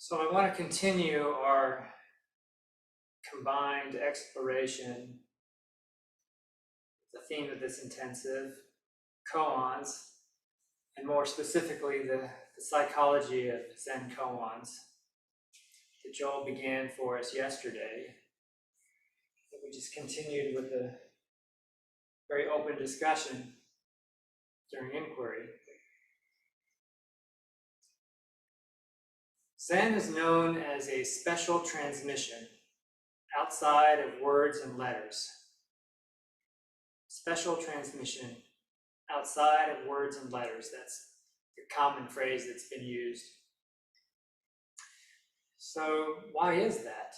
So I want to continue our combined exploration, the theme of this intensive, koans, and more specifically the psychology of Zen koans that Joel began for us yesterday. We just continued with a very open discussion during inquiry. Zen is known as a special transmission outside of words and letters. Special transmission outside of words and letters. That's the common phrase that's been used. So why is that?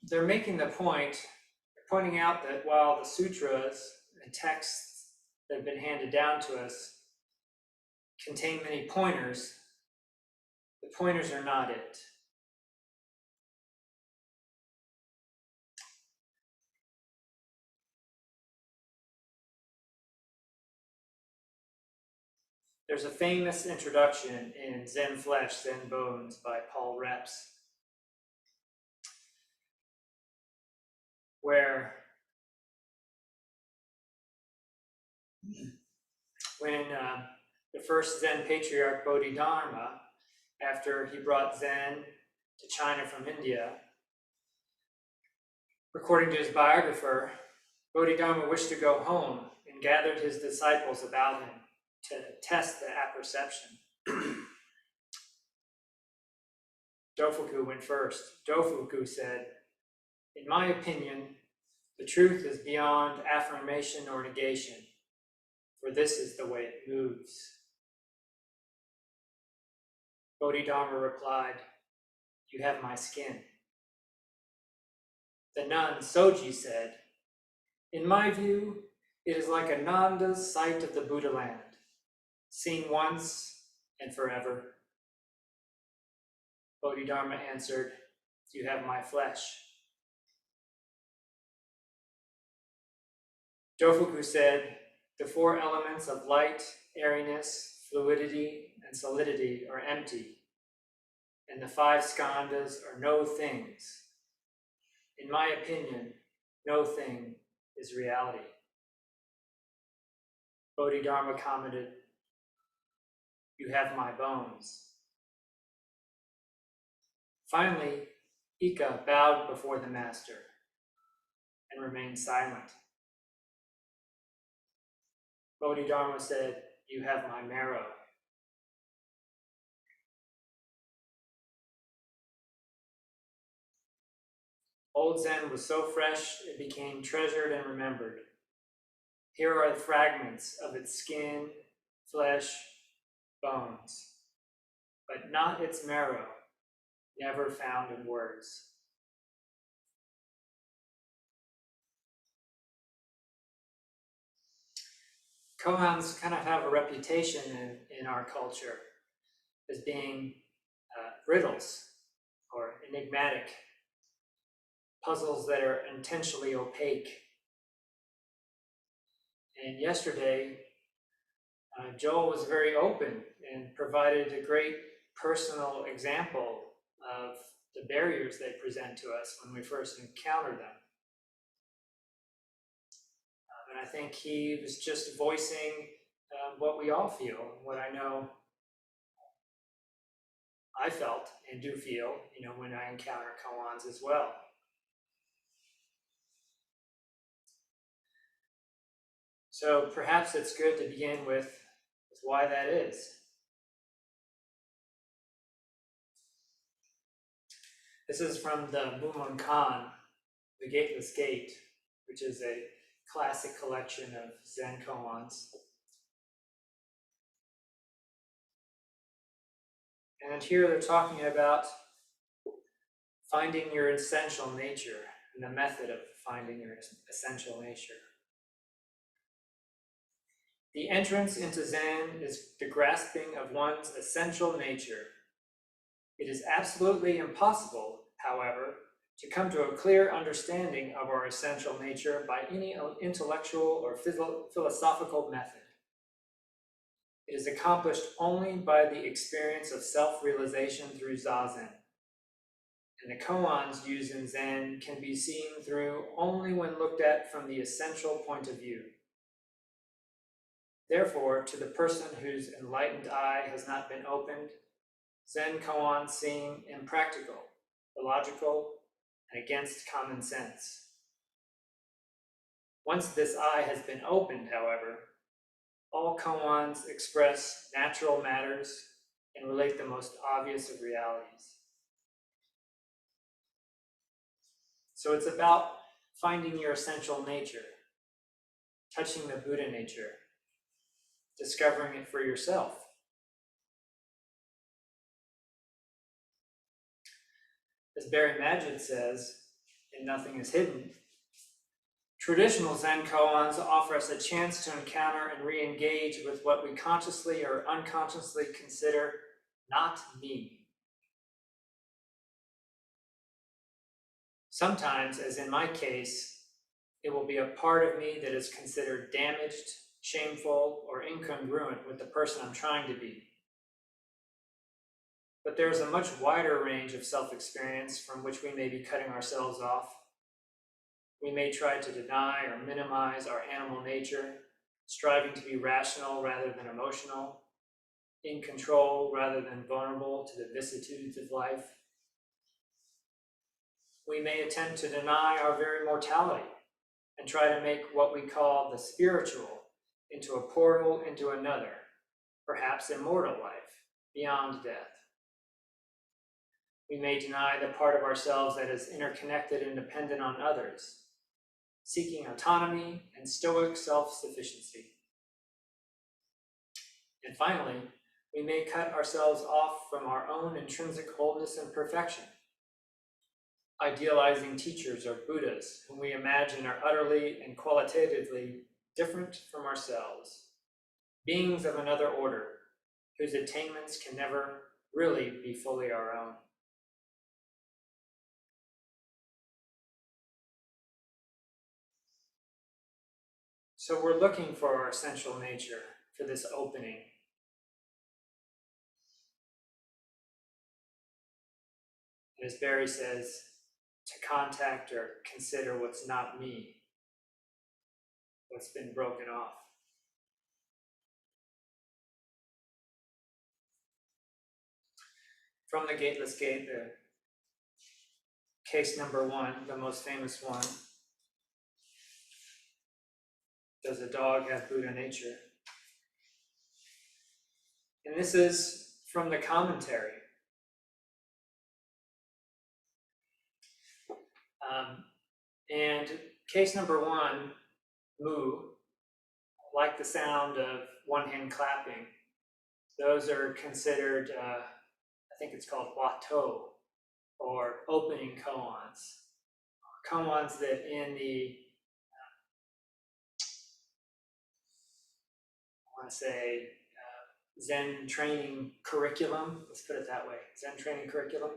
They're making the point, they're pointing out that while the sutras and texts that have been handed down to us contain many pointers, the pointers are not it. There's a famous introduction in Zen Flesh, Zen Bones by Paul Reps, where when the first Zen patriarch Bodhidharma, after he brought Zen to China from India, according to his biographer, Bodhidharma wished to go home and gathered his disciples about him to test the apperception. Dofuku went first. Dofuku said, "In my opinion, the truth is beyond affirmation or negation, for this is the way it moves." Bodhidharma replied, "You have my skin." The nun Soji said, "In my view, it is like Ananda's sight of the Buddha land, seen once and forever." Bodhidharma answered, "You have my flesh." Dofuku said, "The four elements of light, airiness, fluidity, and solidity are empty, and the five skandhas are no things. In my opinion, no thing is reality." Bodhidharma commented, "You have my bones." Finally, Ika bowed before the master and remained silent. Bodhidharma said, "You have my marrow." Old Zen was so fresh it became treasured and remembered. Here are the fragments of its skin, flesh, bones, but not its marrow, never found in words. Koans kind of have a reputation in our culture as being riddles or enigmatic, puzzles that are intentionally opaque. And yesterday, Joel was very open and provided a great personal example of the barriers they present to us when we first encounter them. And I think he was just voicing what we all feel, what I know I felt and do feel, when I encounter koans as well. So perhaps it's good to begin with why that is. This is from the Mumon Kan, the Gateless Gate, which is a classic collection of Zen koans. And here they're talking about finding your essential nature and the method of finding your essential nature. The entrance into Zen is the grasping of one's essential nature. It is absolutely impossible, however, to come to a clear understanding of our essential nature by any intellectual or philosophical method. It is accomplished only by the experience of self-realization through Zazen. And the koans used in Zen can be seen through only when looked at from the essential point of view. Therefore, to the person whose enlightened eye has not been opened, Zen koans seem impractical, illogical, and against common sense. Once this eye has been opened, however, all koans express natural matters and relate the most obvious of realities. So it's about finding your essential nature, touching the Buddha nature, discovering it for yourself. As Barry Magid says, in Nothing is Hidden, traditional Zen koans offer us a chance to encounter and re-engage with what we consciously or unconsciously consider not me. Sometimes, as in my case, it will be a part of me that is considered damaged, shameful, or incongruent with the person I'm trying to be. But there is a much wider range of self-experience from which we may be cutting ourselves off. We may try to deny or minimize our animal nature, striving to be rational rather than emotional, in control rather than vulnerable to the vicissitudes of life. We may attempt to deny our very mortality and try to make what we call the spiritual into a portal into another, perhaps immortal life, beyond death. We may deny the part of ourselves that is interconnected and dependent on others, seeking autonomy and stoic self-sufficiency. And finally, we may cut ourselves off from our own intrinsic wholeness and perfection, idealizing teachers or Buddhas whom we imagine are utterly and qualitatively different from ourselves, beings of another order, whose attainments can never really be fully our own. So we're looking for our essential nature, for this opening. And as Barry says, to contact or consider what's not me, what's been broken off. From the Gateless Gate, the case number 1, the most famous one, does a dog have Buddha nature? And this is from the commentary. And case number 1, moo, like the sound of one hand clapping, those are considered, I think it's called wato, or opening koans. Koans that in the, I want to say, Zen training curriculum, let's put it that way, Zen training curriculum,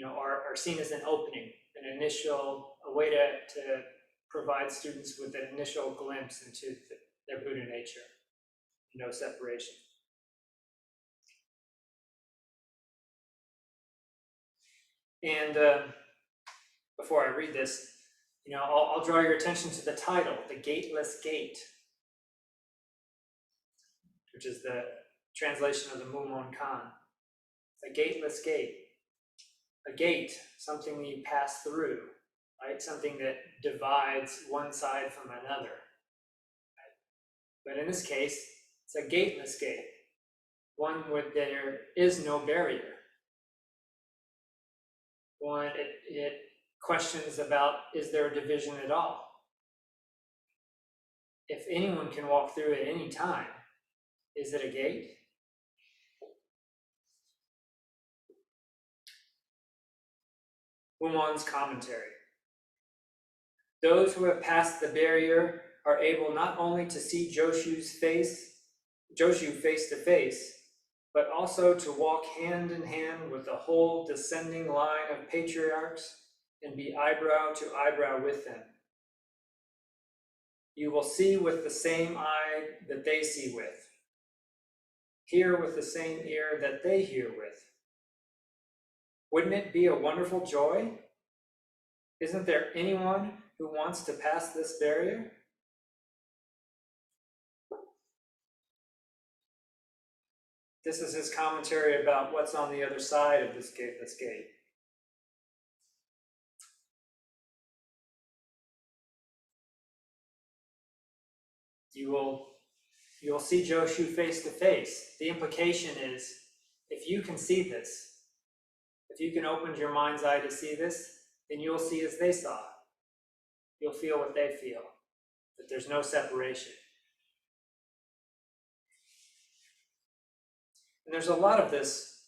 are seen as an opening, an initial, a way to provide students with an initial glimpse into their Buddha nature, no separation. And before I read this, I'll draw your attention to the title, The Gateless Gate, which is the translation of the Mumon Kan. The Gateless Gate. A gate, something that you pass through, right? Something that divides one side from another. Right? But in this case, it's a gateless gate, one where there is no barrier. One, it questions about, is there a division at all? If anyone can walk through at any time, is it a gate? Wumon's commentary. Those who have passed the barrier are able not only to see Joshu face to face, but also to walk hand in hand with the whole descending line of patriarchs and be eyebrow to eyebrow with them. You will see with the same eye eye that they see with, hear with the same ear that they hear with. Wouldn't it be a wonderful joy? Isn't there anyone who wants to pass this barrier? This is his commentary about what's on the other side of this gateless gate. You'll see Joshu face to face. The implication is, if you can see this, if you can open your mind's eye to see this, then you'll see as they saw. You'll feel what they feel, that there's no separation. And there's a lot of this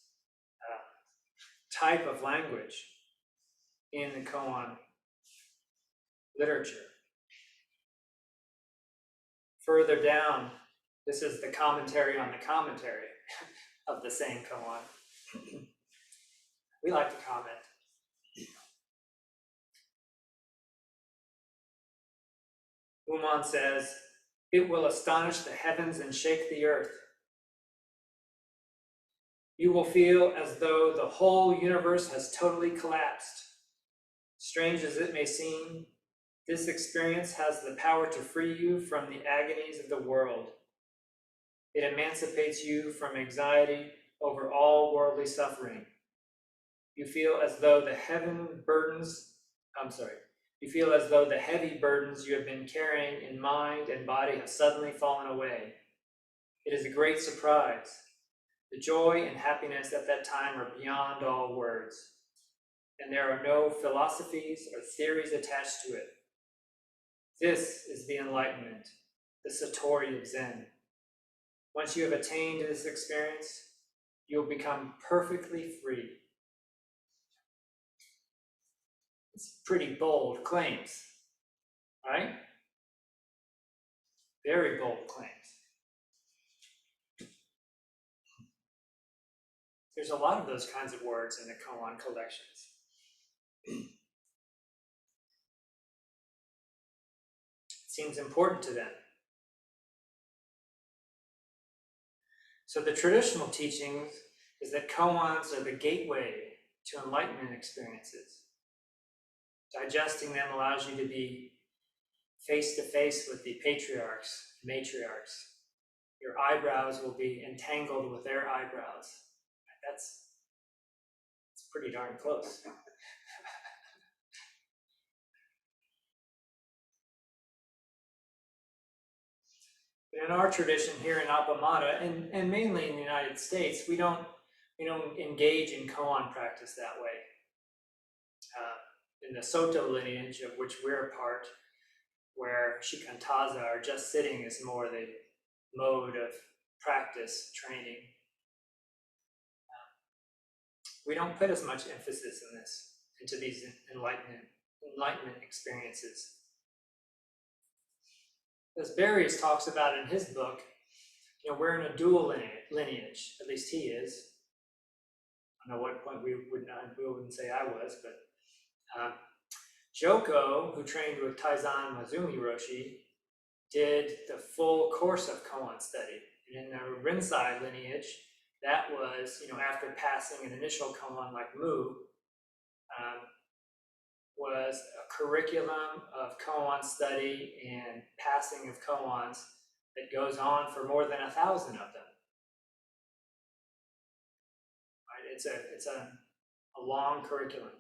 type of language in the Koan literature. Further down, this is the commentary on the commentary of the same Koan. We like to comment. Uman says, "It will astonish the heavens and shake the earth. You will feel as though the whole universe has totally collapsed. Strange as it may seem, this experience has the power to free you from the agonies of the world. It emancipates you from anxiety over all worldly suffering. You feel as though the heavy burdens you have been carrying in mind and body have suddenly fallen away. It is a great surprise. The joy and happiness at that time are beyond all words, and there are no philosophies or theories attached to it. This is the enlightenment, the Satori of Zen. Once you have attained this experience, you will become perfectly free." It's pretty bold claims, right? Very bold claims. There's a lot of those kinds of words in the Koan Collections. It seems important to them. So the traditional teachings is that koans are the gateway to enlightenment experiences. Digesting them allows you to be face to face with the patriarchs, matriarchs. Your eyebrows will be entangled with their eyebrows. That's pretty darn close. But in our tradition here in Appamada, and mainly in the United States, we don't engage in koan practice that way. In the Soto lineage, of which we're a part, where shikantaza, or just sitting, is more the mode of practice training, we don't put as much emphasis into these enlightenment experiences. As Barry's talks about in his book, we're in a dual lineage, at least he is. I don't know what point we wouldn't say I was, but Joko, who trained with Taizan Mazumi Roshi, did the full course of koan study. And in the Rinzai lineage, that was, after passing an initial koan like Mu, was a curriculum of koan study and passing of koans that goes on for more than 1,000 of them. Right? It's a long curriculum.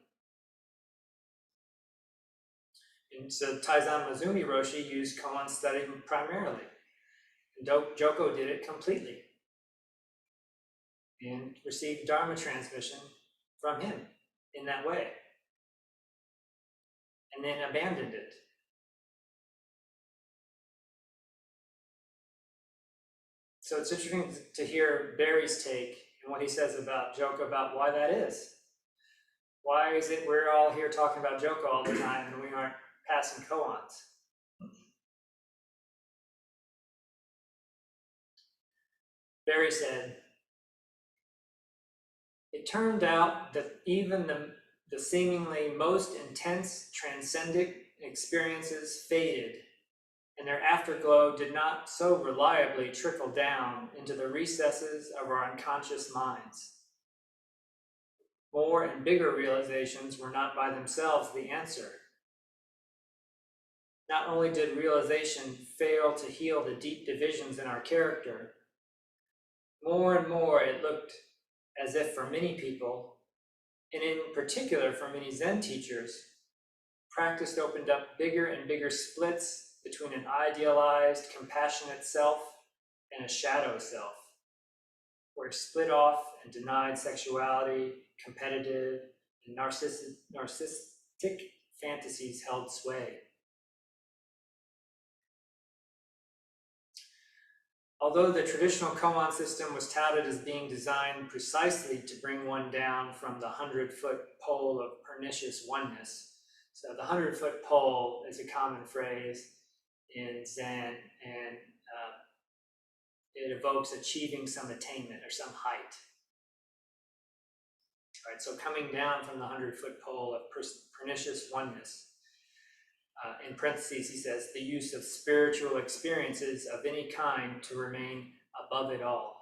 And so Taizan Mazumi Roshi used koan study primarily. And Joko did it completely and received Dharma transmission from him in that way, and then abandoned it. So it's interesting to hear Barry's take and what he says about Joko, about why that is. Why is it we're all here talking about Joko all the time and we aren't passing koans? Barry said, "It turned out that even the seemingly most intense transcendent experiences faded, and their afterglow did not so reliably trickle down into the recesses of our unconscious minds. More and bigger realizations were not by themselves the answer. Not only did realization fail to heal the deep divisions in our character, more and more it looked as if for many people, and in particular for many Zen teachers, practice opened up bigger and bigger splits between an idealized, compassionate self and a shadow self, where split off and denied sexuality, competitive, and narcissistic fantasies held sway. Although the traditional koan system was touted as being designed precisely to bring one down from the 100-foot pole of pernicious oneness, so the 100-foot pole is a common phrase in Zen, and it evokes achieving some attainment or some height. Right, so coming down from the 100-foot pole of pernicious oneness. In parentheses, he says, the use of spiritual experiences of any kind to remain above it all.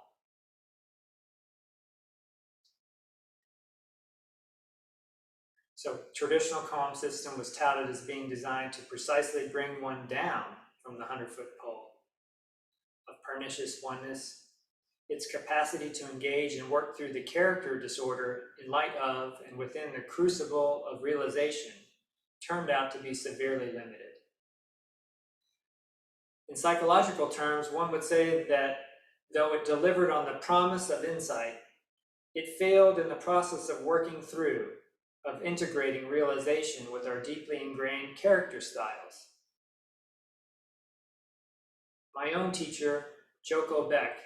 So traditional koan system was touted as being designed to precisely bring one down from the 100-foot pole of pernicious oneness. Its capacity to engage and work through the character disorder in light of and within the crucible of realization turned out to be severely limited. In psychological terms, one would say that though it delivered on the promise of insight, it failed in the process of working through, of integrating realization with our deeply ingrained character styles. My own teacher, Joko Beck,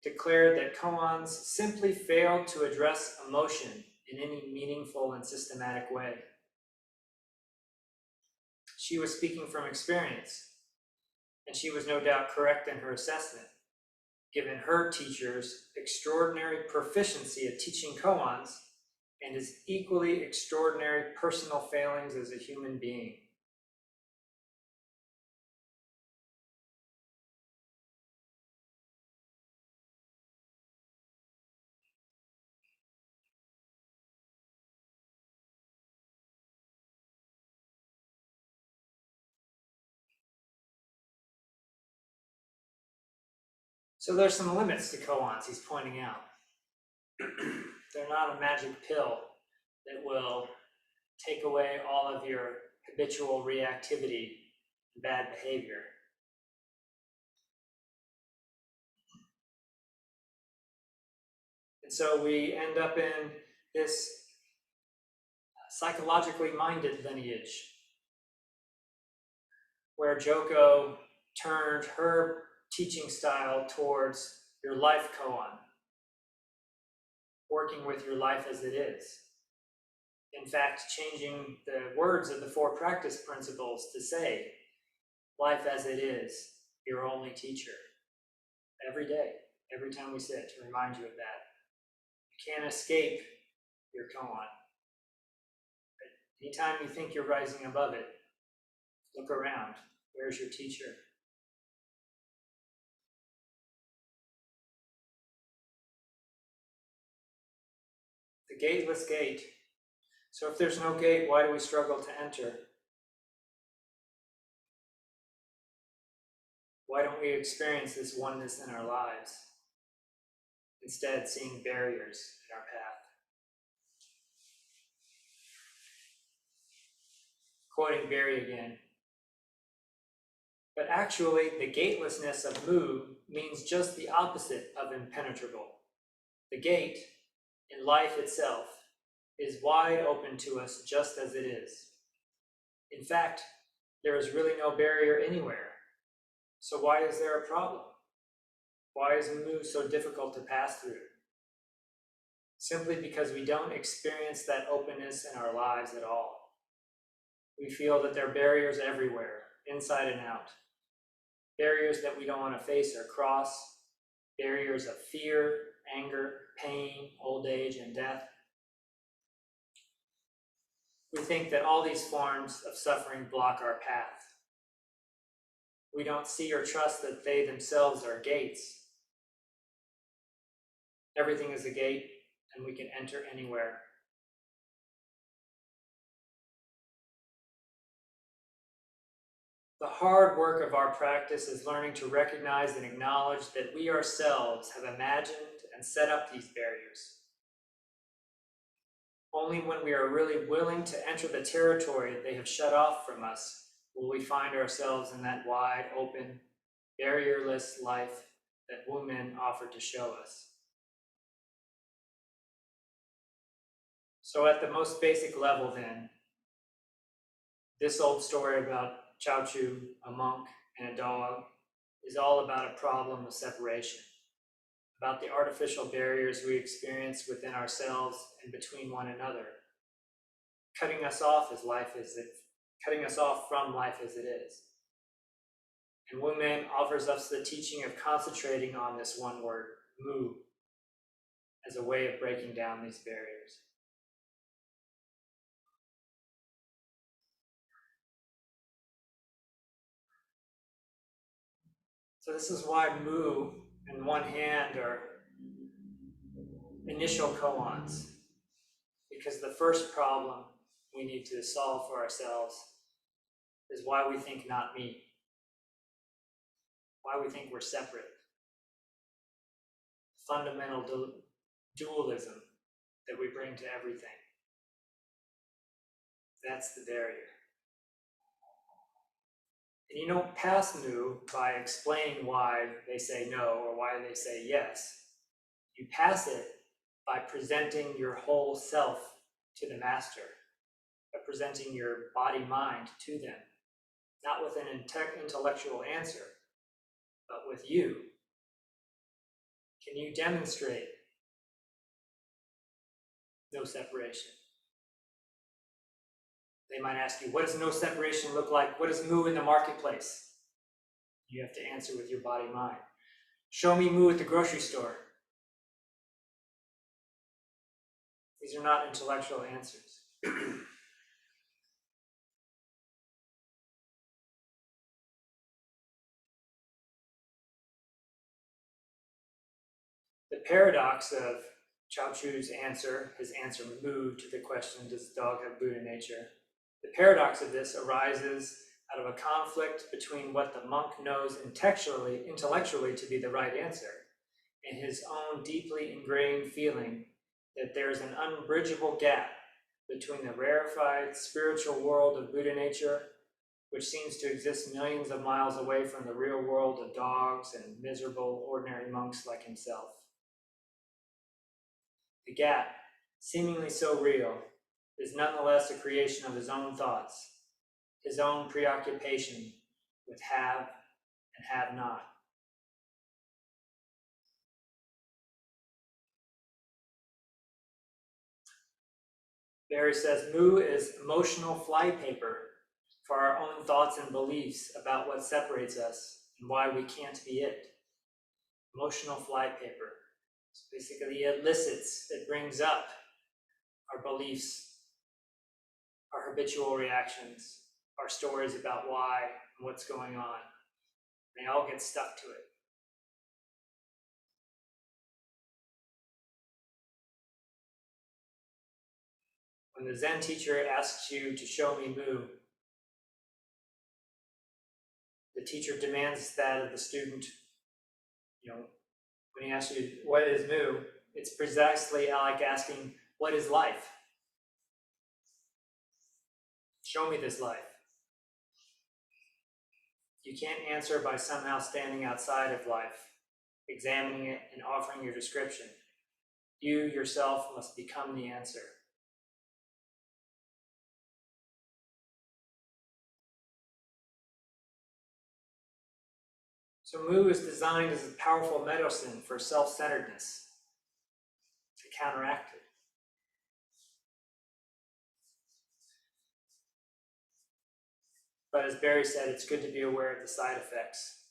declared that koans simply failed to address emotion in any meaningful and systematic way. She was speaking from experience, and she was no doubt correct in her assessment, given her teacher's extraordinary proficiency at teaching koans and his equally extraordinary personal failings as a human being. So there's some limits to koans, he's pointing out. They're not a magic pill that will take away all of your habitual reactivity and bad behavior. And so we end up in this psychologically minded lineage where Joko turned her teaching style towards your life koan, working with your life as it is. In fact, changing the words of the 4 practice principles to say, life as it is, your only teacher. Every day, every time we sit, to remind you of that. You can't escape your koan. Anytime you think you're rising above it, look around. Where's your teacher? The gateless gate. So if there's no gate, why do we struggle to enter? Why don't we experience this oneness in our lives? Instead, seeing barriers in our path. Quoting Barry again. But actually, the gatelessness of Mu means just the opposite of impenetrable. The gate, in life itself, is wide open to us just as it is. In fact, there is really no barrier anywhere. So why is there a problem? Why is Mu so difficult to pass through? Simply because we don't experience that openness in our lives at all. We feel that there are barriers everywhere, inside and out. Barriers that we don't want to face or cross. Barriers of fear, anger, pain, old age, and death. We think that all these forms of suffering block our path. We don't see or trust that they themselves are gates. Everything is a gate, and we can enter anywhere. The hard work of our practice is learning to recognize and acknowledge that we ourselves have imagined and set up these barriers. Only when we are really willing to enter the territory that they have shut off from us will we find ourselves in that wide, open, barrierless life that Wu Men offered to show us. So at the most basic level then, this old story about Chao Chu, a monk, and a dog is all about a problem of separation, about the artificial barriers we experience within ourselves and between one another, cutting us off from life as it is. And Wu Men offers us the teaching of concentrating on this one word, mu, as a way of breaking down these barriers. So this is why mu and one hand are initial koans, because the first problem we need to solve for ourselves is why we think not me, why we think we're separate. Fundamental dualism that we bring to everything. That's the barrier. And you don't pass mu by explaining why they say no or why they say yes. You pass it by presenting your whole self to the master, by presenting your body-mind to them, not with an intellectual answer, but with you. Can you demonstrate no separation? They might ask you, what does no separation look like? What does mu in the marketplace? You have to answer with your body-mind. Show me mu at the grocery store. These are not intellectual answers. The paradox of Chao Chu's answer, his answer mu to the question, does the dog have Buddha nature? The paradox of this arises out of a conflict between what the monk knows intellectually to be the right answer, and his own deeply ingrained feeling that there's an unbridgeable gap between the rarefied spiritual world of Buddha nature, which seems to exist millions of miles away from the real world of dogs and miserable ordinary monks like himself. The gap, seemingly so real, is nonetheless a creation of his own thoughts, his own preoccupation with have and have not. Barry says, mu is emotional flypaper for our own thoughts and beliefs about what separates us and why we can't be it. Emotional flypaper. So basically it elicits, it brings up our beliefs, our habitual reactions, our stories about why and what's going on. They all get stuck to it. When the Zen teacher asks you to show me mu, the teacher demands that of the student. When he asks you, what is mu? It's precisely like asking, what is life? Show me this life. You can't answer by somehow standing outside of life, examining it and offering your description. You yourself must become the answer. So mu is designed as a powerful medicine for self-centeredness, to counteract it. But as Barry said, it's good to be aware of the side effects.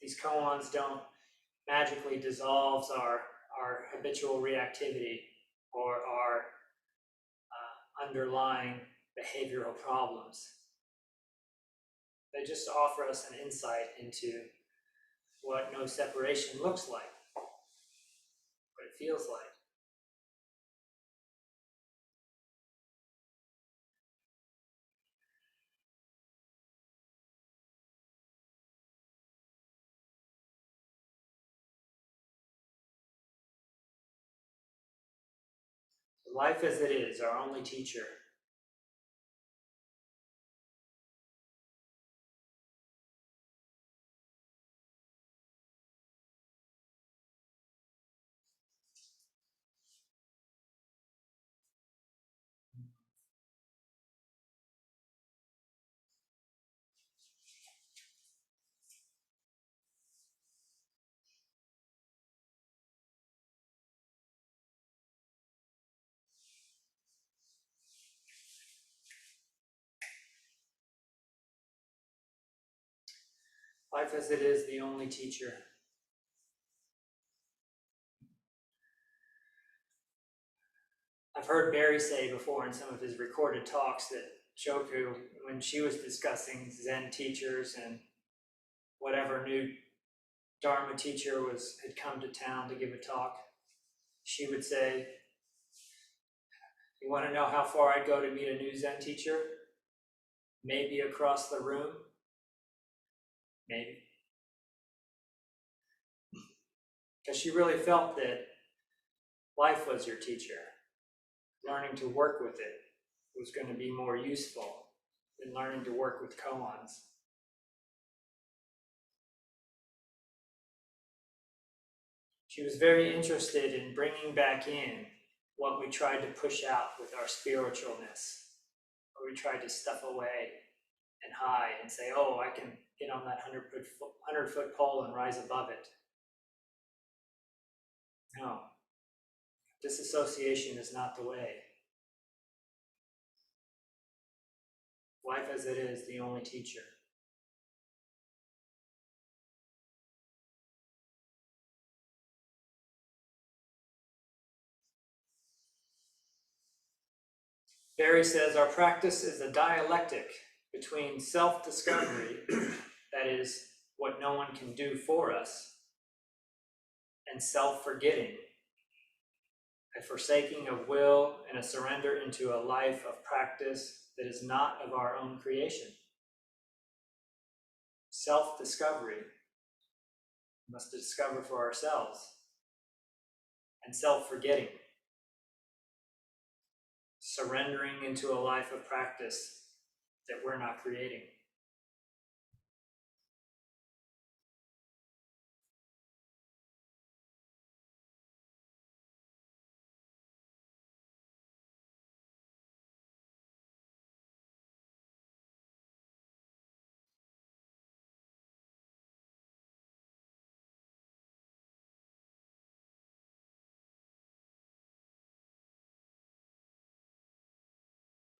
These koans don't magically dissolve our habitual reactivity or our underlying behavioral problems. They just offer us an insight into what no separation looks like, what it feels like. Life as it is, our only teacher. Life as it is, the only teacher. I've heard Barry say before in some of his recorded talks that Shoku, when she was discussing Zen teachers and whatever new Dharma teacher had come to town to give a talk, she would say, "You want to know how far I'd go to meet a new Zen teacher? Maybe across the room. Maybe." Because she really felt that life was your teacher. Learning to work with it was going to be more useful than learning to work with koans. She was very interested in bringing back in what we tried to push out with our spiritualness, what we tried to stuff away and hide and say, oh, I can get on that 100-foot pole and rise above it. No, disassociation is not the way. Life as it is, the only teacher. Barry says our practice is a dialectic between self-discovery, that is, what no one can do for us, and self-forgetting, a forsaking of will and a surrender into a life of practice that is not of our own creation. Self-discovery, we must discover for ourselves, and self-forgetting, surrendering into a life of practice that we're not creating.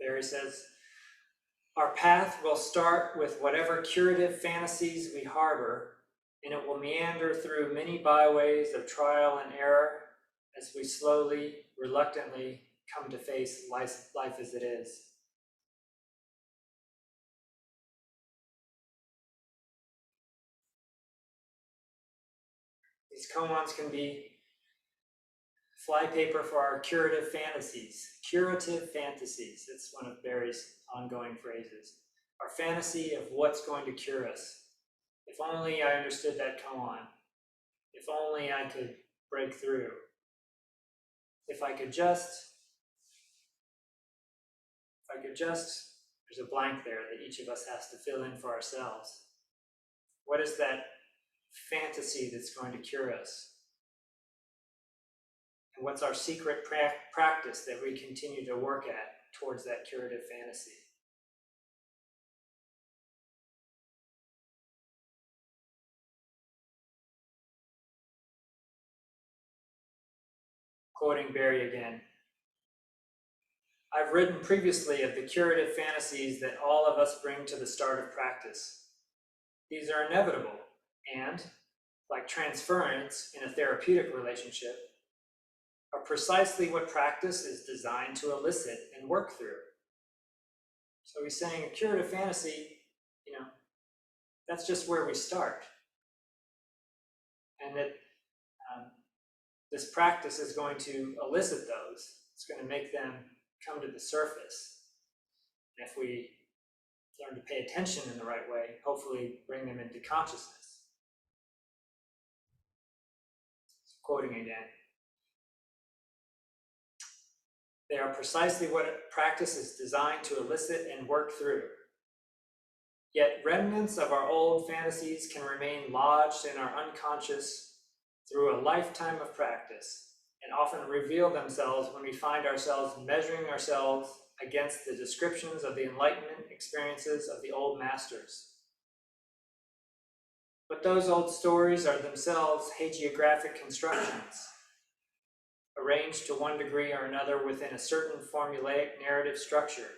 Barry says, our path will start with whatever curative fantasies we harbor, and it will meander through many byways of trial and error as we slowly, reluctantly come to face life as it is. These koans can be flypaper for our curative fantasies. Curative fantasies, that's one of Barry's ongoing phrases. Our fantasy of what's going to cure us. If only I understood that koan. If only I could break through. If I could just, there's a blank there that each of us has to fill in for ourselves. What is that fantasy that's going to cure us? And what's our secret practice that we continue to work at towards that curative fantasy? Quoting Barry again, I've written previously of the curative fantasies that all of us bring to the start of practice. These are inevitable and, like transference in a therapeutic relationship, are precisely what practice is designed to elicit and work through. So he's saying a curative fantasy, that's just where we start. And that this practice is going to elicit those. It's going to make them come to the surface. And if we learn to pay attention in the right way, hopefully bring them into consciousness. So quoting again. They are precisely what practice is designed to elicit and work through. Yet remnants of our old fantasies can remain lodged in our unconscious through a lifetime of practice, and often reveal themselves when we find ourselves measuring ourselves against the descriptions of the Enlightenment experiences of the old masters. But those old stories are themselves hagiographic constructions, arranged to one degree or another within a certain formulaic narrative structure,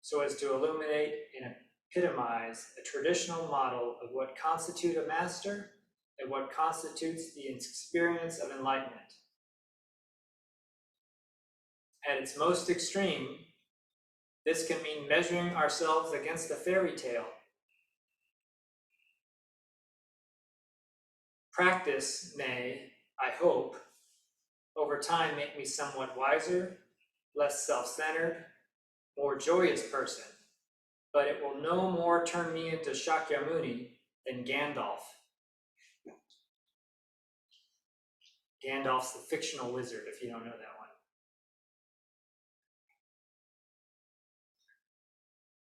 so as to illuminate and epitomize a traditional model of what constitutes a master and what constitutes the experience of enlightenment. At its most extreme, this can mean measuring ourselves against a fairy tale. Practice may, I hope, over time make me somewhat wiser, less self-centered, more joyous person, but it will no more turn me into Shakyamuni than Gandalf. Gandalf's the fictional wizard, if you don't know that one.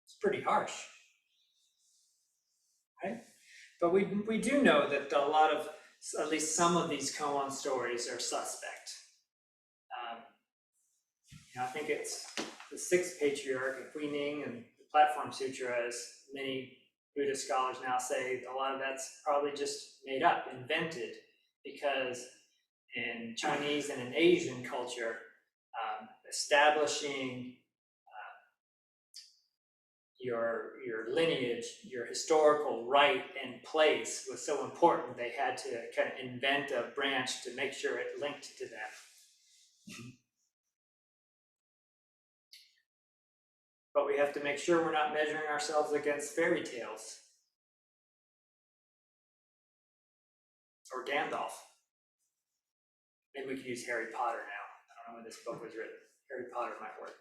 It's pretty harsh, right? But we do know that a lot of, at least some of these koan stories are suspect. I think it's the sixth patriarch of Huining and the Platform Sutra, as many Buddhist scholars now say, a lot of that's probably just made up, invented, because in Chinese and in Asian culture, establishing your lineage, your historical right and place was so important, they had to kind of invent a branch to make sure it linked to that. But we have to make sure we're not measuring ourselves against fairy tales or Gandalf. Maybe we could use Harry Potter now. I don't know when this book was written. Harry Potter might work.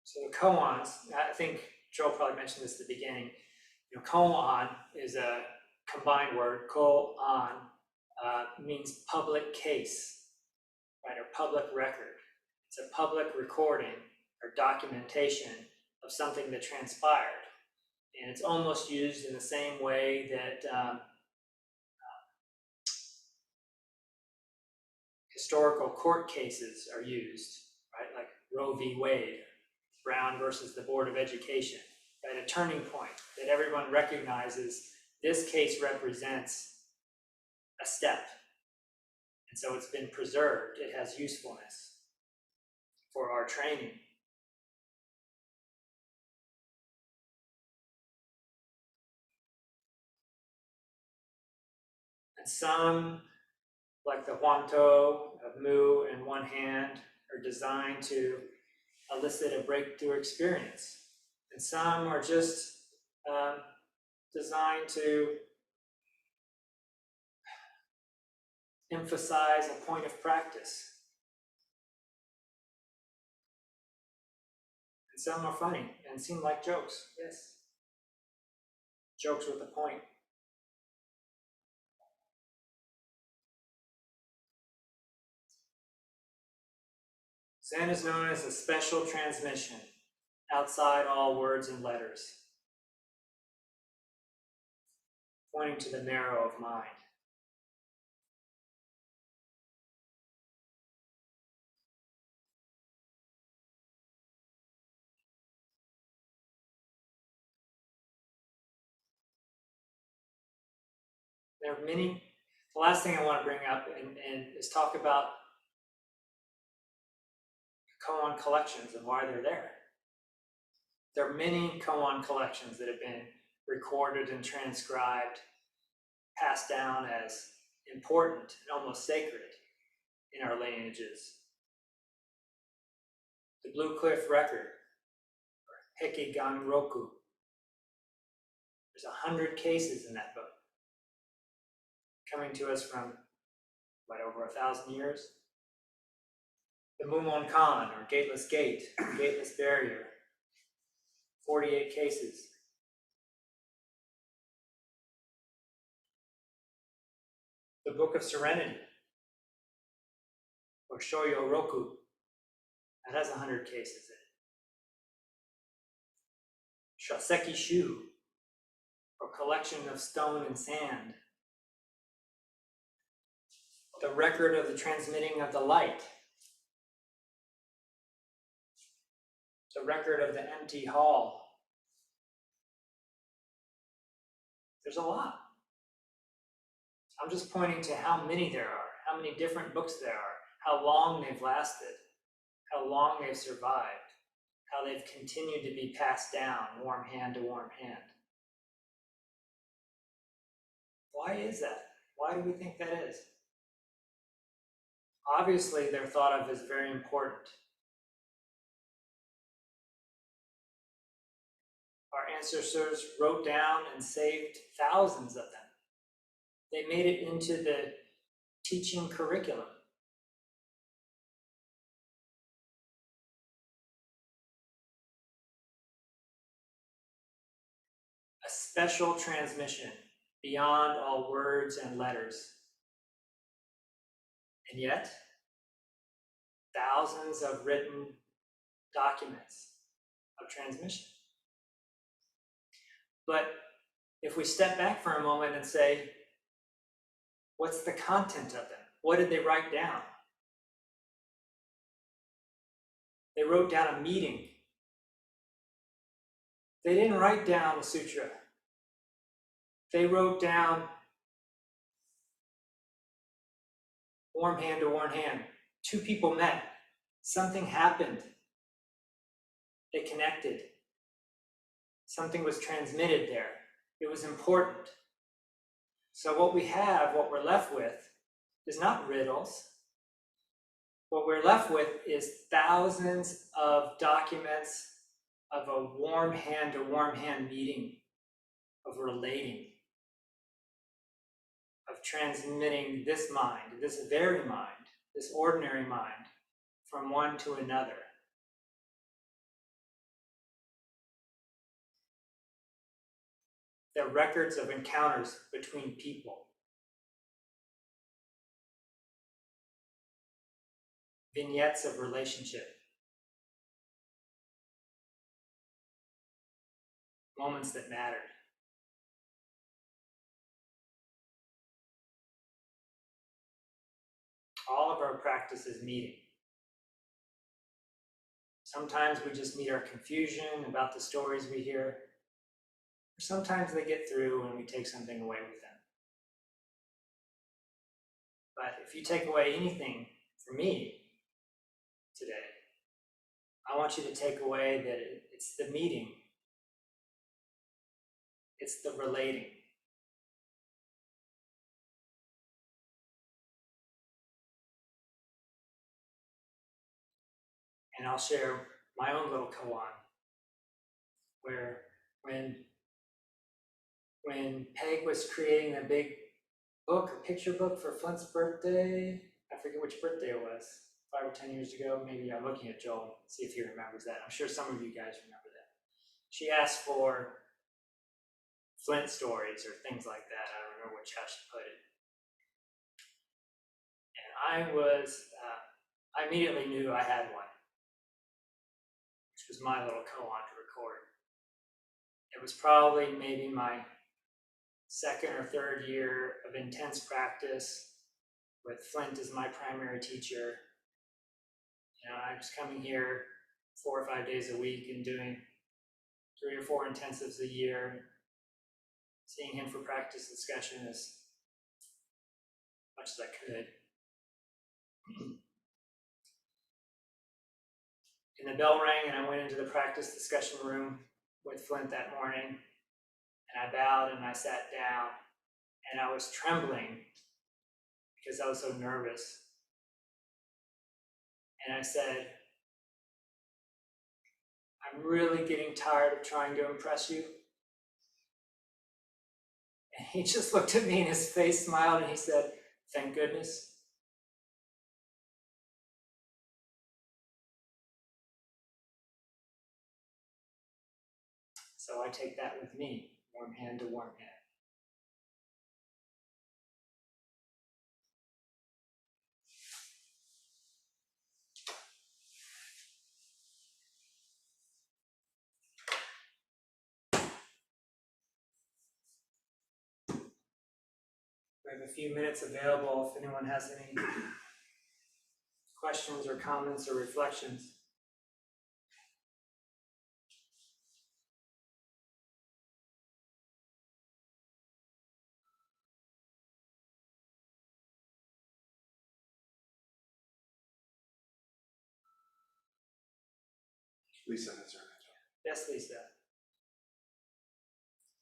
So the koans, I think Joel probably mentioned this at the beginning. Koan is a combined word. Koan means public case, right, or public record. It's a public recording or documentation of something that transpired. And it's almost used in the same way that historical court cases are used, right? Like Roe v. Wade, Brown versus the Board of Education, right? A turning point that everyone recognizes this case represents a step. And so it's been preserved. It has usefulness for our training. And some, like the Huanto of Mu in one hand, are designed to elicit a breakthrough experience. And some are just designed to emphasize a point of practice. And some are funny and seem like jokes, yes. Jokes with a point. Zen is known as a special transmission, outside all words and letters, pointing to the marrow of mind. There are many. The last thing I want to bring up and is talk about Cohen Collections and why they're there. There are many Koan collections that have been recorded and transcribed, passed down as important and almost sacred in our lineages. The Blue Cliff Record, or Hekiganroku. There's 100 cases in that book, coming to us from, over 1,000 years. The Mumon Khan, or Gateless Gate, Gateless Barrier, 48 cases. The Book of Serenity, or Shoyo Roku, that has 100 cases in it. Shoseki Shu, or Collection of Stone and Sand. The Record of the Transmitting of the Light. The Record of the Empty Hall. There's a lot. I'm just pointing to how many there are, how many different books there are, how long they've lasted, how long they've survived, how they've continued to be passed down, warm hand to warm hand. Why is that? Why do we think that is? Obviously, they're thought of as very important. Our ancestors wrote down and saved thousands of them. They made it into the teaching curriculum. A special transmission beyond all words and letters. And yet, thousands of written documents of transmission. But if we step back for a moment and say, what's the content of them? What did they write down? They wrote down a meeting. They didn't write down the sutra. They wrote down warm hand to warm hand. Two people met. Something happened. They connected. Something was transmitted there. It was important. So what we have, what we're left with, is not riddles. What we're left with is thousands of documents of a warm hand to warm hand meeting, of relating, of transmitting this mind, this very mind, this ordinary mind, from one to another. They're records of encounters between people. Vignettes of relationship. Moments that mattered. All of our practice is meeting. Sometimes we just meet our confusion about the stories we hear. Or sometimes they get through and we take something away with them. But if you take away anything from me today, I want you to take away that it's the meeting. It's the relating. And I'll share my own little koan, where when Peg was creating a big book, a picture book for Flint's birthday, I forget which birthday it was, 5 or 10 years ago, maybe. I'm looking at Joel, see if he remembers that. I'm sure some of you guys remember that. She asked for Flint stories or things like that. I don't remember how she put it. And I immediately knew I had one, which was my little koan to record. It was probably maybe my second or third year of intense practice with Flint as my primary teacher. I was coming here 4 or 5 days a week and doing 3 or 4 intensives a year, seeing him for practice discussion as much as I could. And the bell rang and I went into the practice discussion room with Flint that morning, and I bowed and I sat down, and I was trembling because I was so nervous. And I said, I'm really getting tired of trying to impress you. And he just looked at me and his face smiled and he said, thank goodness. So I take that with me, warm hand to warm hand. We have a few minutes available if anyone has any questions or comments or reflections. Lisa has her hand up. Yes, Lisa.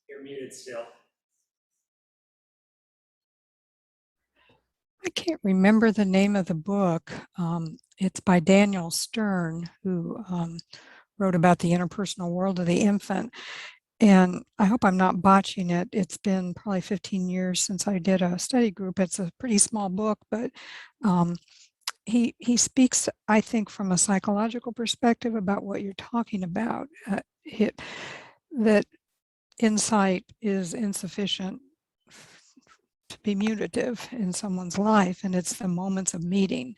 You're muted still. I can't remember the name of the book. It's by Daniel Stern, who wrote about the interpersonal world of the infant. And I hope I'm not botching it. It's been probably 15 years since I did a study group. It's a pretty small book, but he speaks, I think, from a psychological perspective about what you're talking about. That insight is insufficient to be mutative in someone's life, and it's the moments of meeting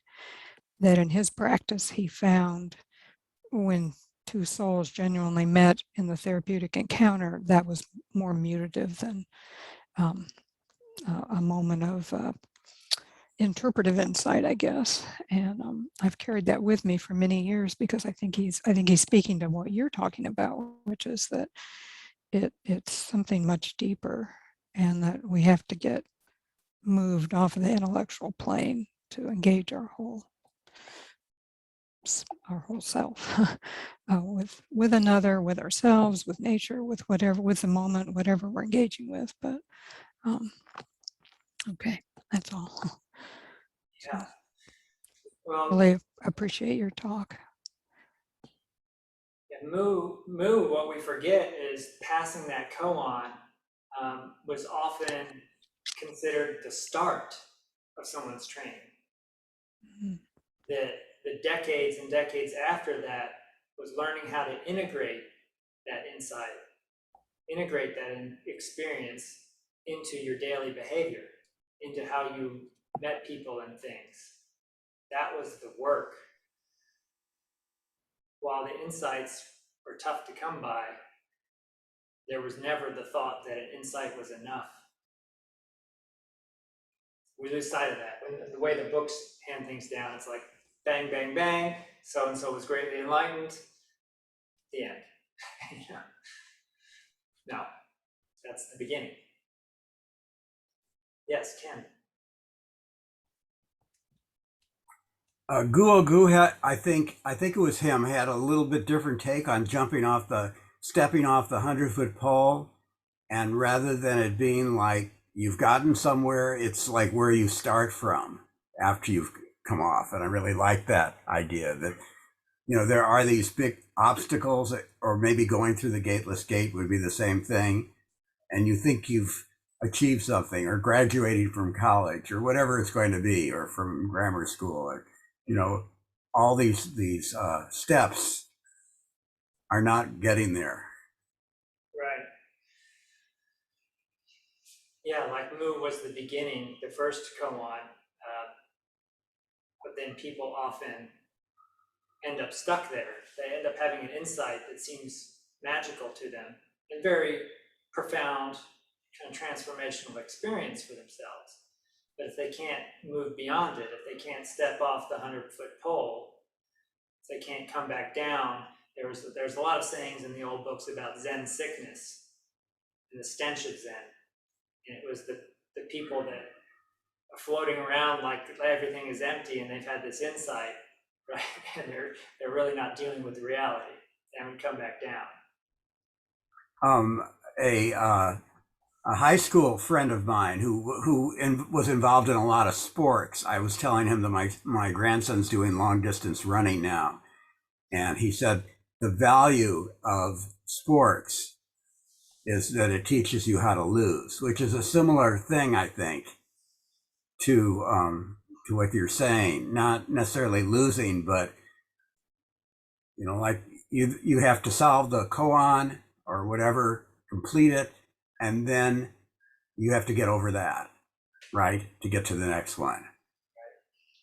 that in his practice he found when two souls genuinely met in the therapeutic encounter, that was more mutative than a moment of interpretive insight, I guess. And I've carried that with me for many years because I think he's speaking to what you're talking about, which is that it's something much deeper, and that we have to get moved off of the intellectual plane to engage our whole self with another, with ourselves, with nature, with whatever, with the moment, whatever we're engaging with. But okay, that's all. Yeah. So, Well, really appreciate your talk. yeah, Mu, what we forget is passing that koan was often considered the start of someone's training. Mm. The decades and decades after that was learning how to integrate that insight, integrate that experience into your daily behavior, into how you met people and things. That was the work. While the insights were tough to come by, there was never the thought that an insight was enough. We lose sight of that. When the way the books hand things down, it's like bang, bang, bang, so-and-so was greatly enlightened, the end. No, that's the beginning. Yes, Ken. Guo had, I think it was him, had a little bit different take on stepping off the 100-foot pole, and rather than it being like you've gotten somewhere, it's like where you start from after you've come off. And I really like that idea that, there are these big obstacles, or maybe going through the Gateless Gate would be the same thing, and you think you've achieved something, or graduating from college, or whatever it's going to be, or from grammar school, or all these steps are not getting there. Right. Yeah, like Mu was the beginning, the first koan, but then people often end up stuck there. They end up having an insight that seems magical to them and very profound kind of transformational experience for themselves. But if they can't move beyond it, if they can't step off the 100-foot pole, if they can't come back down, there's a lot of sayings in the old books about Zen sickness and the stench of Zen. And it was the people that are floating around like everything is empty and they've had this insight, right? And they're really not dealing with the reality. They haven't come back down. A a high school friend of mine was involved in a lot of sports. I was telling him that my grandson's doing long distance running now, and he said the value of sports is that it teaches you how to lose, which is a similar thing, I think, to what you're saying. Not necessarily losing, but like you have to solve the koan or whatever, complete it, and then you have to get over that, right, to get to the next one.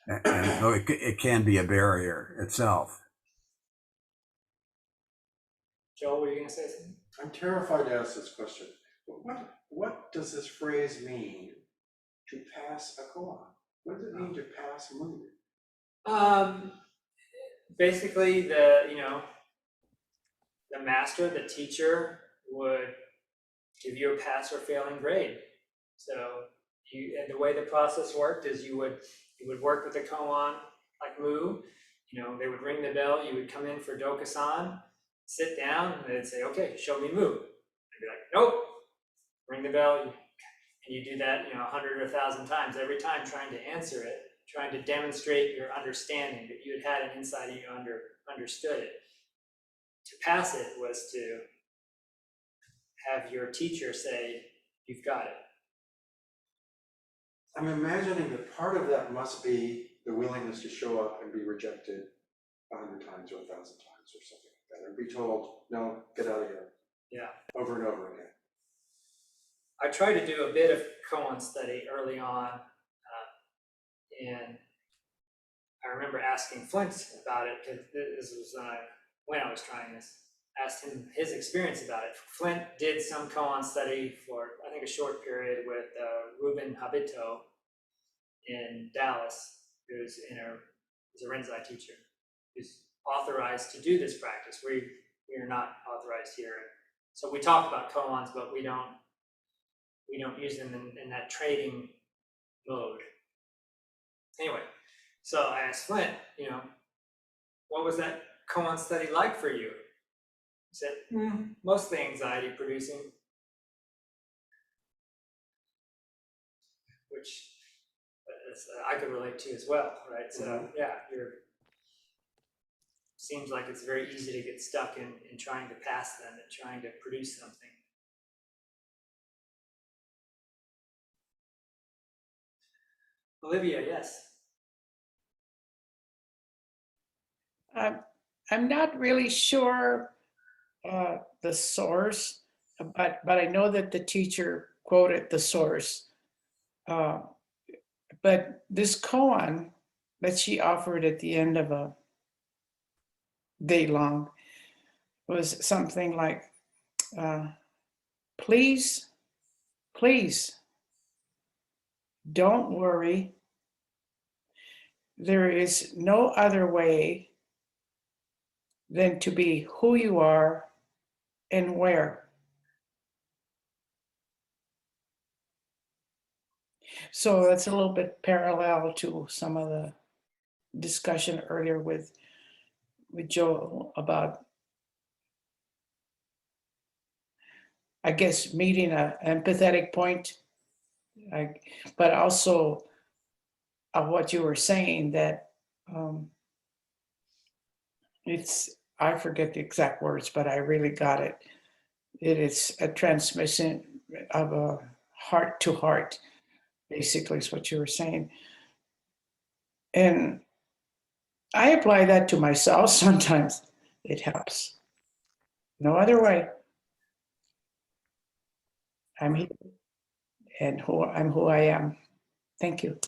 And so it can be a barrier itself. Joel, were you going to say something? I'm terrified to ask this question. But what does this phrase mean, to pass a koan? What does it mean to pass a movie? Basically, the master, the teacher, would give you a pass or failing grade. So and the way the process worked is you would work with the koan like mu. They would ring the bell. You would come in for dokusan, sit down, and they'd say, "Okay, show me mu." I'd be like, "Nope." Ring the bell, and you do that 100 or 1,000 times, every time trying to answer it, trying to demonstrate your understanding, that you had an insight and you understood it. To pass it was to have your teacher say, "You've got it." I'm imagining that part of that must be the willingness to show up and be rejected 100 times or 1,000 times or something like that, and be told, "No, get out of here." Yeah. Over and over again. I tried to do a bit of Koan study early on, and I remember asking Flint about it, because this was when I was trying this. Asked him his experience about it. Flint did some Koan study for, I think, a short period with Ruben Habito in Dallas, who's a Rinzai teacher, who's authorized to do this practice. We are not authorized here. So we talk about koans, but we don't use them in that trading mode. Anyway, so I asked Flint, what was that koan study like for you? He said, mostly anxiety producing, which I could relate to as well, right? So yeah, seems like it's very easy to get stuck in trying to pass them and trying to produce something. Olivia, yes. I'm not really sure the source, but I know that the teacher quoted the source. But this koan that she offered at the end of a day long was something like, please, don't worry. There is no other way than to be who you are and where. So that's a little bit parallel to some of the discussion earlier with Joel about, I guess, meeting an empathetic point, but also of what you were saying, that I forget the exact words, but I really got it. It is a transmission of a heart to heart, basically is what you were saying. And I apply that to myself sometimes. It helps. No other way. I'm here and I'm who I am. Thank you.